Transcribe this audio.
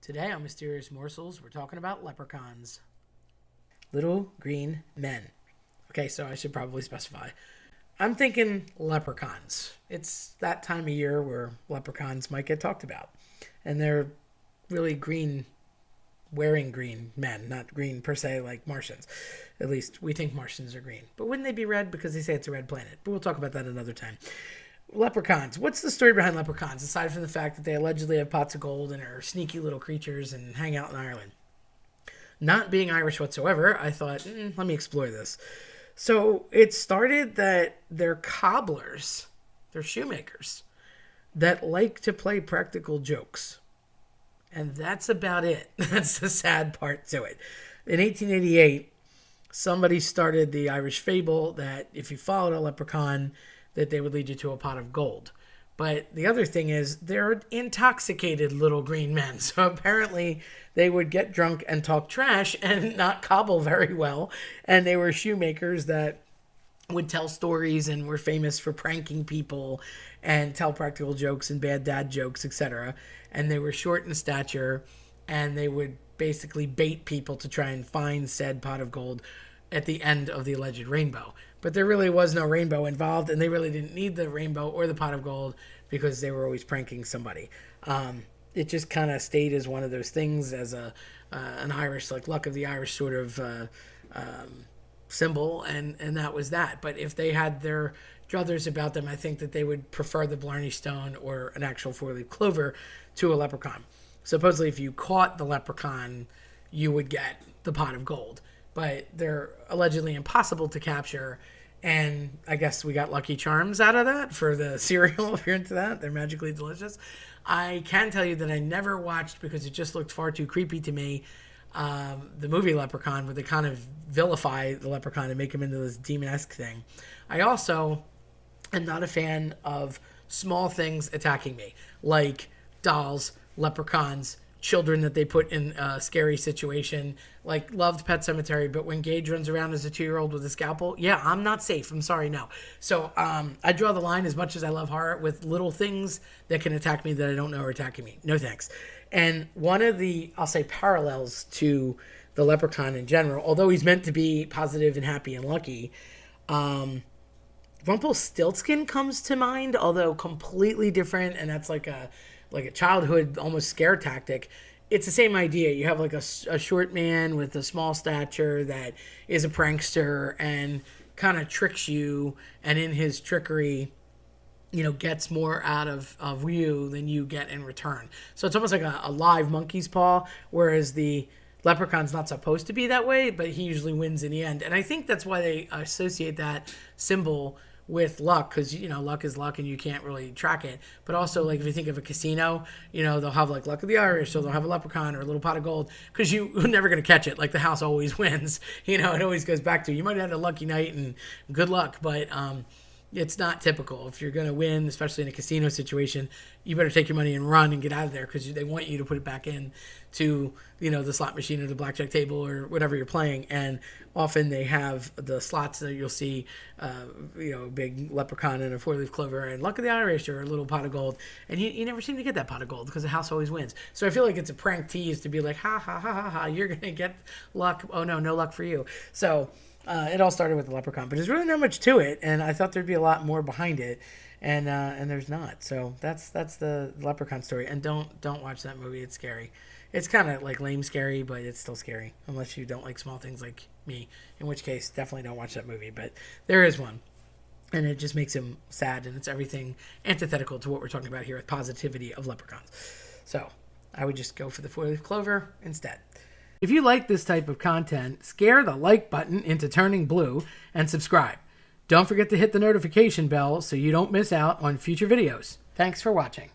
Today on Mysterious Morsels, we're talking about leprechauns. Little green men. Okay, so I should probably specify. I'm thinking leprechauns. It's that time of year where leprechauns might get talked about. And they're really green, wearing green men, not green per se like Martians. At least we think Martians are green. But wouldn't they be red because they say it's a red planet? But we'll talk about that another time. Leprechauns. What's the story behind leprechauns, aside from the fact that they allegedly have pots of gold and are sneaky little creatures and hang out in Ireland? Not being Irish whatsoever, I thought, let me explore this. So it started that they're cobblers, they're shoemakers, that like to play practical jokes. And that's about it. That's the sad part to it. In 1888, somebody started the Irish fable that if you followed a leprechaun, that they would lead you to a pot of gold. But the other thing is they're intoxicated little green men. So apparently they would get drunk and talk trash and not cobble very well. And they were shoemakers that would tell stories and were famous for pranking people and tell practical jokes and bad dad jokes, etc. And they were short in stature, and they would basically bait people to try and find said pot of gold at the end of the alleged rainbow. But there really was no rainbow involved, and they really didn't need the rainbow or the pot of gold because they were always pranking somebody. It just kind of stayed as one of those things, as an Irish, like luck of the Irish sort of symbol, and that was that. But if they had their druthers about them, I think that they would prefer the Blarney Stone or an actual four-leaf clover to a leprechaun. Supposedly, if you caught the leprechaun, you would get the pot of gold. But they're allegedly impossible to capture, and I guess we got Lucky Charms out of that for the cereal, if you're into that. They're magically delicious. I can tell you that I never watched, because it just looked far too creepy to me, the movie Leprechaun, where they kind of vilify the leprechaun and make him into this demon-esque thing. I also am not a fan of small things attacking me, like dolls, leprechauns, children that they put in a scary situation. Like, loved Pet Sematary, but when Gage runs around as a 2-year-old with a scalpel, yeah, I'm not safe. I'm sorry, no. So I draw the line, as much as I love horror, with little things that can attack me that I don't know are attacking me. No thanks. And one of the, I'll say, parallels to the leprechaun in general, although he's meant to be positive and happy and lucky, Rumpelstiltskin comes to mind, although completely different, and that's like a childhood almost scare tactic. It's the same idea. You have like a short man with a small stature that is a prankster and kind of tricks you, and in his trickery, gets more out of you than you get in return. So it's almost like a live monkey's paw, whereas the leprechaun's not supposed to be that way, but he usually wins in the end. And I think that's why they associate that symbol with luck, because luck is luck and you can't really track it. But also, like, if you think of a casino, they'll have like Luck of the Irish, so they'll have a leprechaun or a little pot of gold, because you're never going to catch it. Like, the house always wins. It always goes back to, you might have had a lucky night and good luck, but it's not typical. If you're going to win, especially in a casino situation, you better take your money and run and get out of there, because they want you to put it back in to, the slot machine or the blackjack table or whatever you're playing. And often they have the slots that you'll see, a big leprechaun and a 4-leaf clover and Luck of the Irish or a little pot of gold. And you never seem to get that pot of gold because the house always wins. So I feel like it's a prank tease to be like, ha, ha, ha, ha, ha, you're going to get luck. Oh, no luck for you. So it all started with the leprechaun, but there's really not much to it, and I thought there'd be a lot more behind it, and there's not. So that's the leprechaun story. And don't watch that movie. It's scary. It's kind of like lame scary, but it's still scary unless you don't like small things like me, in which case definitely don't watch that movie. But there is one, and it just makes him sad, and it's everything antithetical to what we're talking about here with positivity of leprechauns. So I would just go for the 4-leaf clover instead. If you like this type of content, scare the like button into turning blue and subscribe. Don't forget to hit the notification bell so you don't miss out on future videos. Thanks for watching.